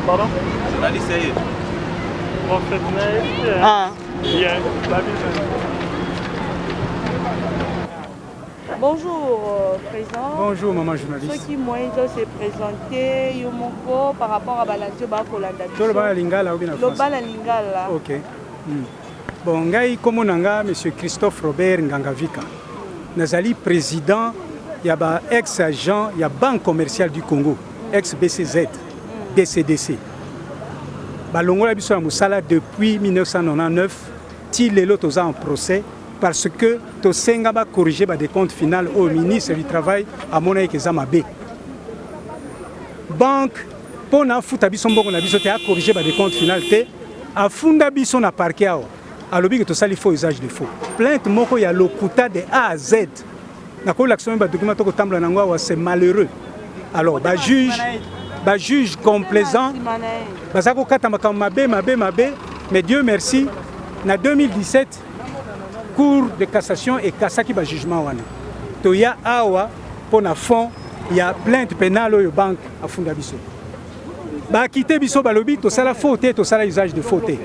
Pardon? Bonjour, président. Bonjour, maman journaliste. Ce qui m'a se présenté Yomoko par rapport à Balancio Bakolanda. Le Lingala ou bien la Lingala. Ok. Bon, ngai comme nanga monsieur Christophe Robert Ngangavika. Nazali président ya ba ex-agent ya Banque commerciale du Congo, ex-BCZ, BCDC. Balongola biso ya musala depuis 1999, ti lelo toza en procès parce que tosenga ba corriger ba décompte final au ministre du travail à mona ke zamabe. Banque pona futa biso mboko na biso te a corriger ba décompte final te afunda biso na parquet awa. Alobi que tosali faux usage de faux. Plainte moko ya lokuta de A à Z. Na ko l'action ba document to ko tambla na ngwa c'est malheureux. Alors ba juge complaisant bazako kata makambo mabe mais Dieu merci na 2017 Cour de cassation et kasaki ba jugement wana. To ya awa pona fond ya plainte pénale au banque afunda biso. Ba quitter biso balobi to sala faute to sala usage de faute.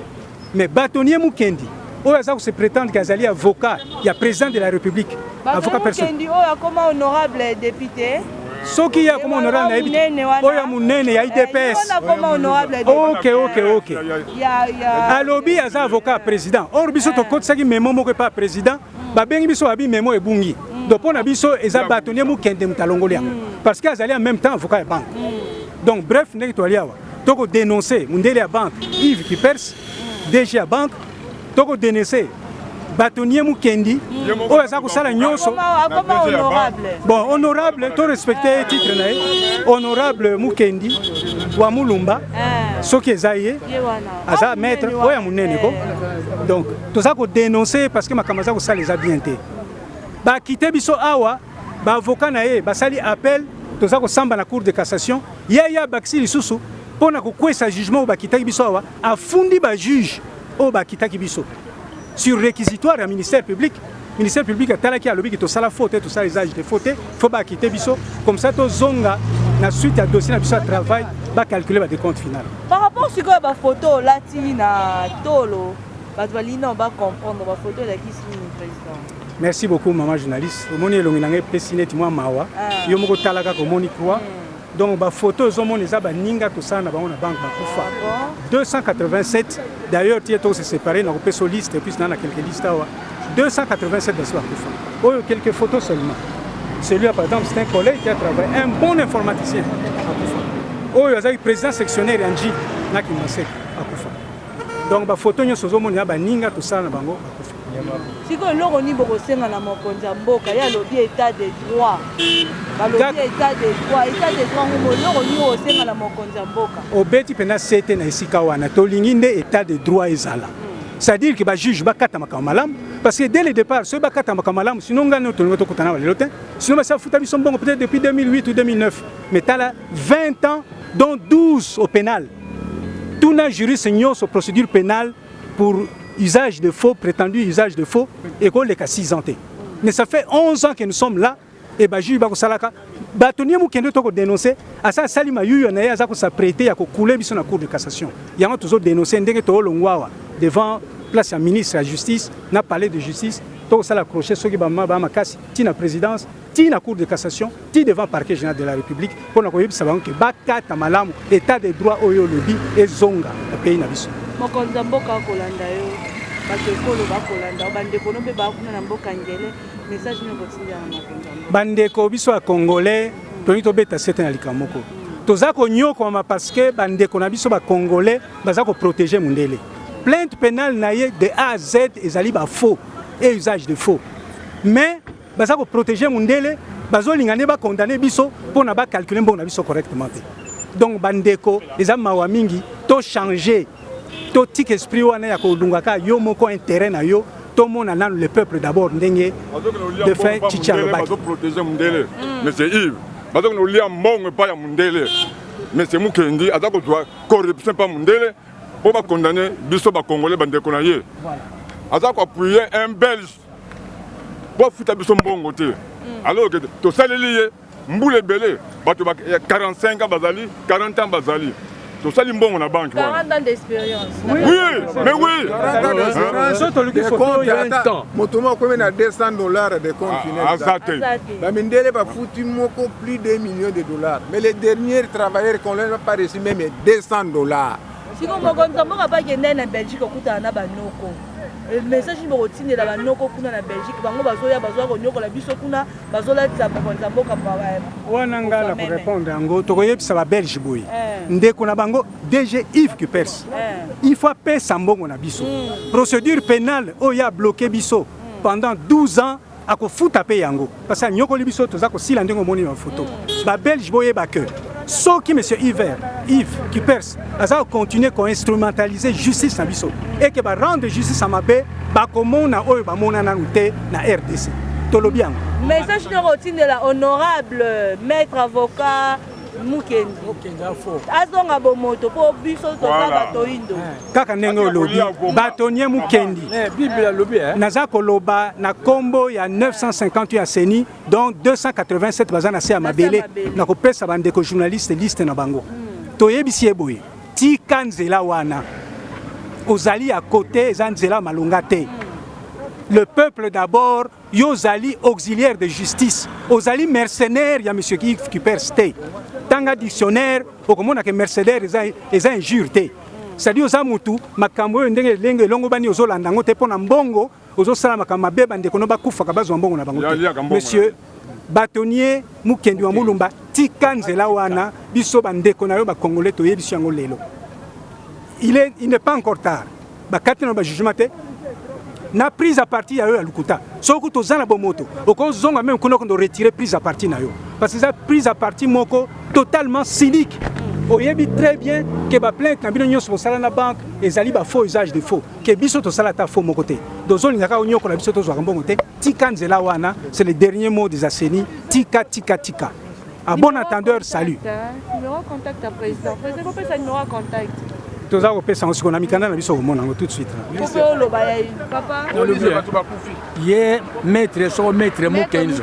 Mais bâtonnier Mukendi oyo se prétendre qu'azali avocat, il y a président de la République, avocat personnel. Mukendi oyo comme honorable député. Ce qui est comme honorable député. Oyo munene ya IDPS. OK. Alobi aza avocat président. Or biso to kotsaki memo moko pas président, ba bengi biso abi memo ebungi. Donc pona biso eza bâtonnier Mukendi mutalongolia. Parce qu'azali en même temps avocat de banque. Donc bref, ndenge to aliawa. Toko dénoncer mundele ya banque Yves Kipers, DG à banque. Toko dénoncer bâtonnier Mukendi oyo aza kosala nyonso bon honorable to respecter titre na ye honorable Mukendi wa Mulumba soki ezaye aza maître oyo munene ko donc toza ko dénoncer parce que makambo za kosala eza bien te ba quitter biso awa ba avocat na ye basali appel toza ko samba na cour de cassation ya bakisi lisusu pona ko kwesa jugement ba kitaki biso awa afundi ba juge o ba kitaki biso sur réquisitoire à ministère public a talaki alobi ki to sala faute to sala usage de faute faut ba quitter biso comme ça to zonga na suite à dossier na biso à travail ba calculer ba décompte final par rapport sur quoi ba photo lati na tolo ba valina ba comprendre ba photo la qui signe président. Merci beaucoup maman journaliste omoni elongi na ngai pesineti mwa mawa yo moko talaka ko moni croix. Donc, les photos sont ninga tout ça na banque 287. D'ailleurs, tu es séparé dans une liste et puis dans quelques listes. 287 de quelques photos seulement. Celui-là, par exemple, c'est un collègue qui a travaillé, un bon informaticien. Il y a le président sectionnaire Anji donc, les photos sont ninga tout ça na bango. Si vous avez un il y a le état de droit. État de droit, au beti pena sete na esika wana to linginde état de droit ezala. C'est-à-dire que ba juge ba kata makamalam parce que dès le départ ce ba kata makamalam sinon ngano to ngoto kutana ba lelotin sinon ba sa futa biso mbongo peut-être depuis 2008 ou 2009 mais t'as 20 ans dont 12 au pénal. Tout na juriste nyonso procédure pénale pour usage de faux, prétendu usage de faux, et qu'on les 6 ans. Mais ça fait 11 ans que nous sommes là, et Baju Bakosalaka, Bâtonnier Moukende Toko dénoncé, à ça Salima Yu, on a s'apprêté à couler sur la cour de cassation. Il y a toujours dénoncé devant place à ministre de la justice, n'a parlé de justice, tout ça l'accroché, ce qui va m'amakasi, tina présidence, tina cour de cassation, tina devant le parquet général de la République, pour nous dire que Baka Tamalam, état de droit au Yolobi et Zonga, le pays Nabiso. Mokonza mboka kolanda yo bakekolo bakolanda bandeko no be bakuna na mboka ngele message no botinda na mokonza bandeko biso ya congolais toni to beta sete na likamoko toza ko nyoko ma parce que bandeko na biso ba congolais baza ko protéger mundele plainte pénale na ye de A à Z ezali ba faux et usage de faux mais baza ko protéger mundele bazo lingane ba condamner biso pona ba calculer mbongo na biso correctement donc bandeko eza mawa mingi to changer to tik esprit wana ya ko dungaka yo moko intérêt na yo to mona nan le peuple d'abord ndenge de fait chichalo ba protéger mundele mais c'est Yves bazo no lia mbongo pa ya mundele mais c'est Mukendi azako doit corruption pa mundele pour ba condamner biso ba congolais bandeko na ye azako appuyer un belge pour foutre biso mbongo te. Alors que to saleli mboule belé, bato 45 ans bazali, 40 ans bazali. Tout ça, on a banque. 40 ans d'expérience. Oui, mais oui. 40 ans d'expérience. Il y a un temps. Motomo comme à $200 de compte final. La Mindele va foutre plus de $1 million. Mais les derniers travailleurs qu'on n'a pas reçu même $200. Si on a pas en Belgique, on a le message est routine la banoko kuna na Belgique bango bazoya bazwa la biso kuna bazola tsabakonza mboka pa wana ngala pour répondre ngo tokoyebisa ba Belge boy ndeko na bango DG Yves Cupers il faut pesa mbongo na biso procédure pénale oya bloqué biso pendant 12 ans ako futa pe yango parce que nyoko libiso toza ko sila ndengo moni na photo ba Belge boye ba que ce qui monsieur Yves Cupers a continué à instrumentaliser justice na biso et que va rendre justice à Mabé ba komona oyo ba mona na nute na RDC tolobi yango message de routine de la honorable maître avocat Mukendi azonga bomoto po biso toza bato indo kaka ndenge olobi batonnier Mukendi bible lobi naza koloba na kombo ya 958 ya Seni donc 287 bazana se ya mabele na kopesa bandeko journaliste liste na bango toyebisi eboye tika nzela wana ozali à côté eza nzela malonga te. Le peuple d'abord, yozali auxiliaire de justice, ozali mercenaire, ya monsieur Yves Cupers te. Tanga dictionnaire, okomona ke mercenaire eza injure te. C'est-à-dire oza mutu makambo ndenge lenge longo bani ozolanda ngo te pona mbongo ozosala makambo mabe bande kono bakufa kabazwa mbongo na bango. Monsieur Batonnier Mukendi wa Mulumba tika nzela wana biso bandeko na yo ba congolais to yebiso yango lelo. Il n'est pas encore tard. Ba katino ba jugement te. Na prise à partie à eux à Lukuta. Soko to zana bomoto. Oko zonga même kono kondo retirer prise à partie na yo. Parce que ça prise à partie moko totalement cynique. Oyebi très bien que ba plainte na bino nyonso sala na banque ezali ba faux usage de faux. Que biso to sala ta faux moko te. Dozoli ngaka onyoko na biso to zwa mbongo te. Tika nzela wana, c'est le dernier mot des Asseni. Tika tika tika. À bon entendeur, salut. Numéro contact à président. Président peut ça numéro contact. Tous les personnes qui sont mikanda na biso komona tout de suite. Papa. Ye maître so maître Mukendi.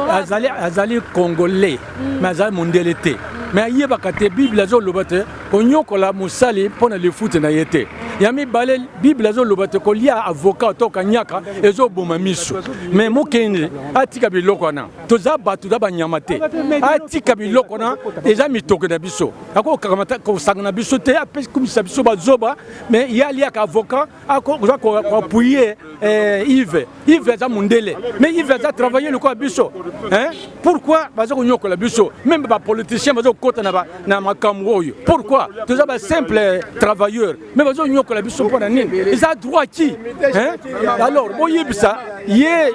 Azali congolais, mais azali mondele te. Mais ye bakate Bible zo lobate onyokola musali pona le foot na yete. Yami balé Bible zo lobate ko lia avocat to kanyaka ezo boma misu. Mais Mukendi atika biloko na. Toza batu da banyamate. Atika biloko na déjà mitoko na biso. Ako kamata ko sangana biso te apes kumisa biso bazoba mais ya lia ka avocat ako ko appuyer Yves za mondele. Mais Yves a travaillé le quoi biso. Hein? Pourquoi bazo ko nyokola biso même ba politicien bazo kota na makambo yo. Pourquoi? Tous les simples travailleurs. Mais bazo nyoko la biso pona nini? Ils ont droit qui? Hein? Alors, boye bisa, yé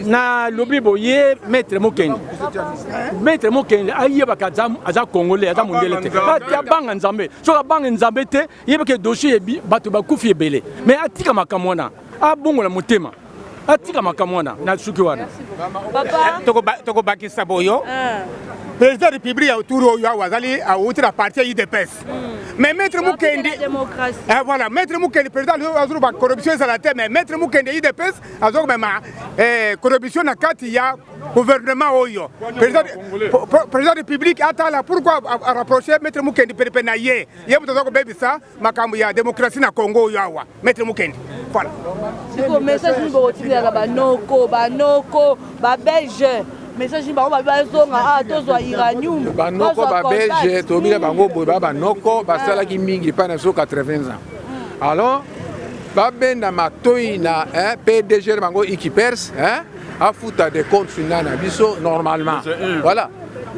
na lobibo yé maître Mukendi. Maître Mukendi aye bakaza aza congolais aza mondele te. Atia banga nzambe. So banga nzambe te, yebe ke dossier bi bato bakufi ebele. Mais atika makamwana. A bongo la motema. Atika makamwana na suki wana. Papa toko bakisa boyo. Président de la République autour de Wazali a outre la partie IDPS. Mais Maître Mukendi, voilà, Maître Mukendi, président de la corruption sur la terre, mais Maître Mukendi IDPS a donc même corruption à 4 il y a gouvernement Oyo. Président de la République attend là pourquoi rapprocher Maître Mukendi Pepenaye. Il y a beaucoup de bébés ça, mais il y a démocratie na Congo Yawa. Maître Mukendi. Voilà. C'est comme message nous retirer là banoko, belge. Message ba bazonga tozwa iranium banoko ba belge to bila bango boba banoko basala ki mingi pa na 80 ans. Alors ba benda matoi na PDG bango Ikipers a futa de compte final na biso normalement. Voilà.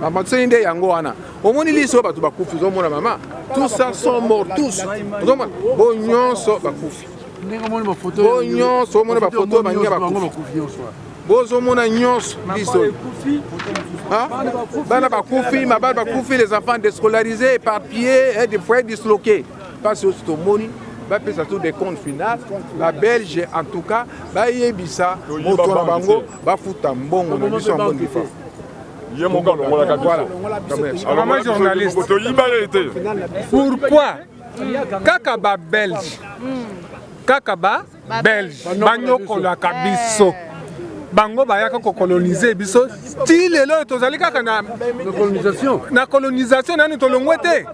Maman tsinde yango wana. Omoni liso ba to ba kufi zo mona mama. Tous ça sont morts tous. Bonyon so ba kufi. Ndenge moni ba photo. Bonyon so mona ba photo ba ngia ba kufi. Bozomona nyonso biso bana bakufi mabana bakufi les enfants déscolarisés éparpillés et des foyers disloqués parce que c'est au moni va pesa tout des comptes finales la Belge en tout cas ba yebisa moto na bango ba futa mbongo na biso mbongo difa voilà journaliste pourquoi kaka ba Belge kaka ba Belge banyokola kabiso bango bayaka kokolonize biso ti lelo tozali kaka na colonisation nani tolongwe te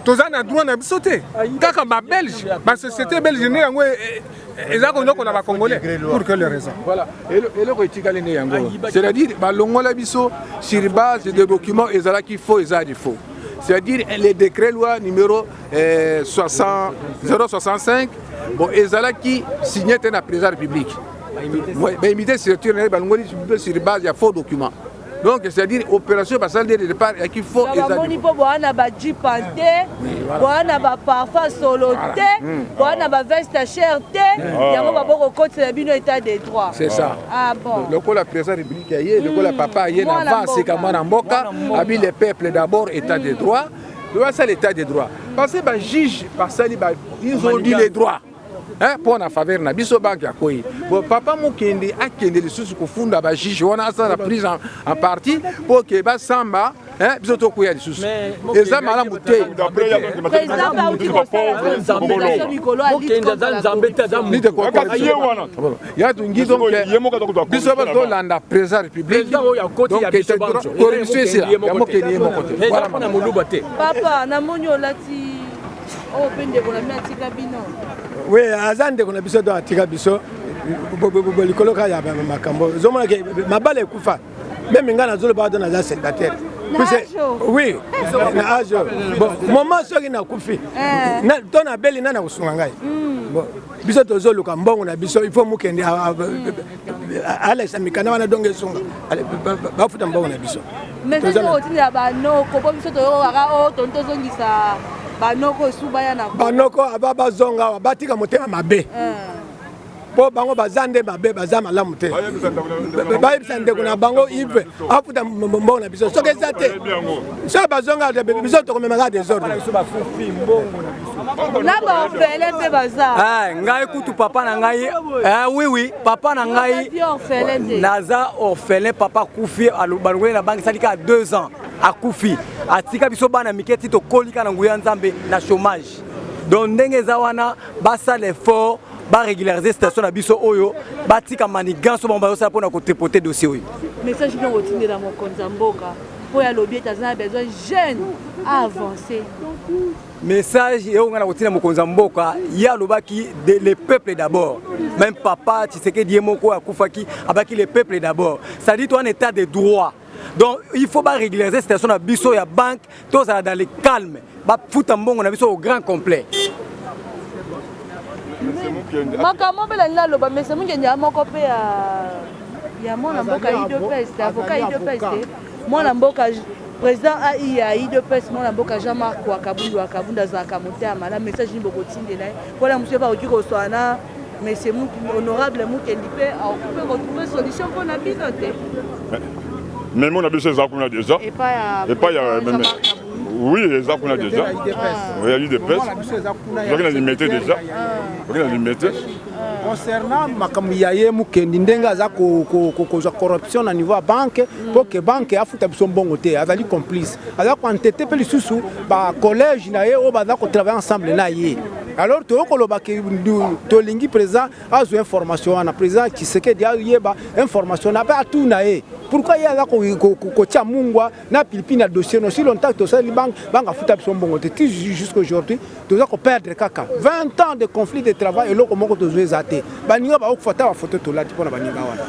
toza na droit na biso te kaka babelge basociété belge nde yango eza konyokola bacongolais pour quelle raison. Voilà eloko etikali nde yango c'est-à-dire balongola biso sur base de documents ezalaki faux eza de faux. C'est-à-dire les décrets loi numéro 065 bon ezalaki signé te na président République imité sur base de faux documents. Donc c'est-à-dire opération basale de départ qui faut ezali po bwana ba jipante bwana ba parfum solo te bwana ba veste cher te yango ba boko côté la bino état de droit. C'est ça. Ah bon. Le la président République aye le la papa aye na avance comme na mboka abi le peuple d'abord état de droit. Doit ça l'état de droit. Parce que ba juge basali ba ils ont dit les droits. Pour na faveur na biso banque ya koyi bon papa mokende akende lisusu kufunda ba juge wana asa na prise en partie pour que ba samba biso to koya lisusu eza malamu te président ba uti ko ya tungi donc biso ba to landa président république donc c'est corruption ici ya mokende yemo côté voilà na muluba te papa na monyo lati o pende ko na miatika bino. Oui, azande kuna biso do atika biso likolo ka ya makambo zomona ke mabale kufa même ngana zolo ba do na za célibataire oui na ajo bon moment soki na kufi na to na beli na kusunga ngai bon biso to zolo ka mbongo na biso il faut mukende Alex mikana wana donge sunga ba futa mbongo na biso mais ça ko tinda ba no ko biso to aka o tonto zongisa banoko subaya na banoko ababa zonga batika motema mabe po bango bazande mabe bazama la mute ba ibsande kuna bango ive afuta mbongo na biso soke zate so bazonga de biso to komema des ordres na ba ofele pe baza ngai kutu papa na ngai oui papa na ngai naza orphelin papa kufi alubango na banque salika 2 ans akufi atika biso bana miketi to kolika na nguya nzambe na chômage donc ndenge za wana basa l'effort ba régulariser station na biso oyo batika maniganso bomba yosala pona ko tripoter dossier oyo message bien rotine dans mon compte mboka pour ya lobby tazana besoin jeune à avancer message et on a rotine mon compte mboka ya lobaki le peuple d'abord même papa Tshisekedi Yemoko akufaki abaki le peuple d'abord ça dit toi en état de droit. Donc il faut pas régulariser cette situation à biso ya banque tout ça dans le calme ba futa mbongo na biso au grand complet makambo bela nla loba mais c'est munge nya moko pe ya mona mboka IDPS avocat IDPS mona mboka président AI IDPS mona mboka Jean-Marc Wakabunda za kamotama la message ni boko tindela voilà monsieur ba okiko soana mais c'est honorable mukendi pe a retrouver solution pour na binote. Mais mon avis, c'est ça qu'on a déjà. Et pas il y a même. Oui, c'est ça qu'on a déjà. Il y a eu des pêches. On a limité déjà. On a limité. Concernant Makamuyaye Mukendi ndenga za ko corruption na niveau banque pour que banque afuta biso mbongo te azali complice aza ko entêté pe lisusu ba collège na ye o ba za ko travailler ensemble na ye alors to ko loba ke to lingi président azu information na président Tshisekedi yeba information na ba tout na ye pourquoi ya za ko tia mungwa na pilipina na dossier no si longtemps to ça li banque afuta biso mbongo te jusqu'à aujourd'hui to za ko perdre kaka 20 ans de conflit de travail et loko moko to zo ezate baninga ba okufata ba photo to lati pona baninga wana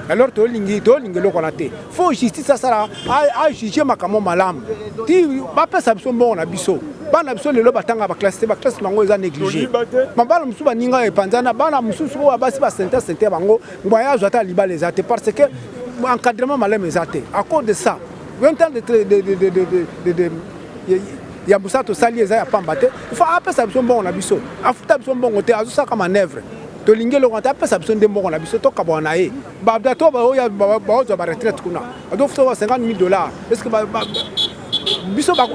alors to lingi loko na te faut justice ça sala a juger makamo malamu ti ba pesa biso mbongo na biso bana biso lelo batanga ba classe bango eza négligé mabala musu baninga epanzana bana musu so abasi ba sente bango ngwaya zata libala ezate parce que encadrement malamu ezate à cause de ça 20 ans de ya musato sali eza ya pamba te il faut apesa biso mbongo na biso afuta biso mbongo te azosaka manœuvre to lingelo quand apesa biso nde mbongo na biso to kabona ye ba dato ba oya ba ozo ba retraite kuna ado futa $50,000 est-ce que biso ba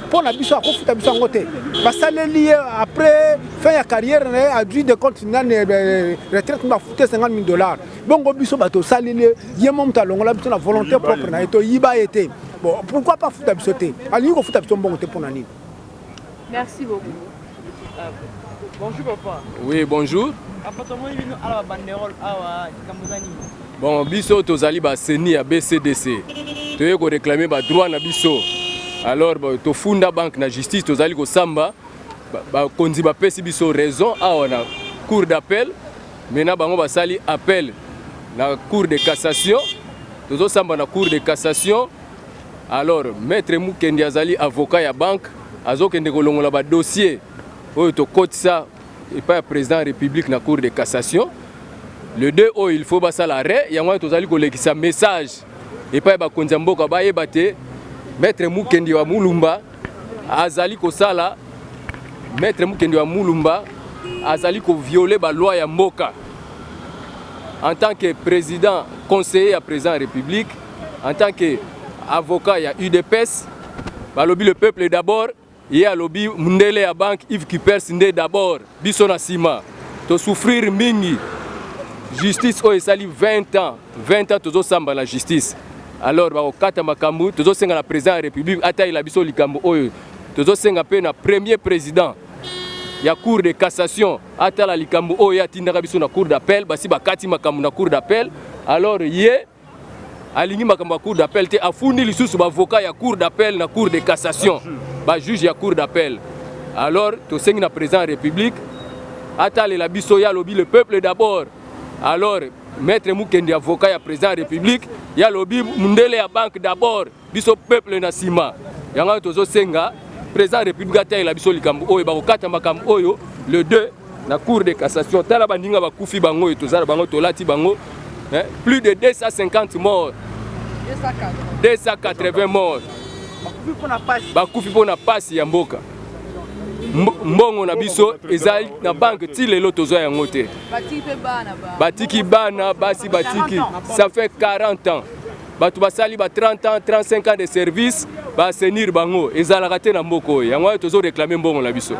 pour na biso akofuta biso ngote ba saleli après fin ya carrière na a dû de compte na retraite ba futa $50,000 bongo biso ba to saleli ye mom ta longola biso na volonté propre na to yiba été. Bon, pourquoi pas foutre à sauter? Allez, on fout à bon pour l'année. Merci beaucoup. Bonjour papa. Oui, bonjour. Apparemment, il y a une banderole à Kamuzani. Bon, biso tozali ba seni ya BCDC. Toye ko réclamer ba droit na biso. Alors to funda banque na justice tozali ko samba ba konzi ba pesi biso raison awa na cour d'appel. Maintenant bango basali appel na cour de cassation. Tozo samba na cour de cassation. Alors maître Mukendi azali avocat ya banque azokende kolongola ba dossier oyo to kotisa et pas président de la République na cour de cassation. Le 2 oh, il faut basa l'arrêt, il y a un tozali kolekisa message et pas ba konzamboka ba yebate maître Mukendi wa Mulumba azali ko sala maître Mukendi wa Mulumba azali ko violer ba loi ya mboka en tant que président conseiller à président de la République, en tant que avocat ya UDPS ba lobi le peuple d'abord. Il y a lobby mundele ya banque Yves Kipers ndé d'abord biso na sima to souffrir mingi justice o esali 20 ans tozo samba la justice alors ba okata makambu tozo senga la président de la République ata ila biso likambo oyo tozo senga pe na premier président ya cour de cassation ata la likambo oyo atindaka biso na cour d'appel basi bakati makambu na cour d'appel alors ye alingi makambo ya cour d'appel te afundi lisusu ba avocat ya cour d'appel na cour de cassation ba juge ya cour d'appel. Alors to sengi na président de la République atale la biso ya lobby le peuple d'abord. Alors maître Mukendi avocat ya président de la République ya lobby mundele ya banque d'abord biso peuple na sima yanga tozo senga président de la République atale la biso likambo oyo ba kokata makambo oyo le 2 na cour de cassation tala bandinga ba kufi bango tozala bango tolati bango plus de 250 morts 280 morts bakufi pona pasi ya mboka mbongo na biso ezali na banque ti lelo tozwa yango te batiki bana basi batiki ça fait 40 ans bato basali ba 30 ans 35 ans de service ba assainir bango ezalaka te na mboko yango tozo réclamer mbongo na biso.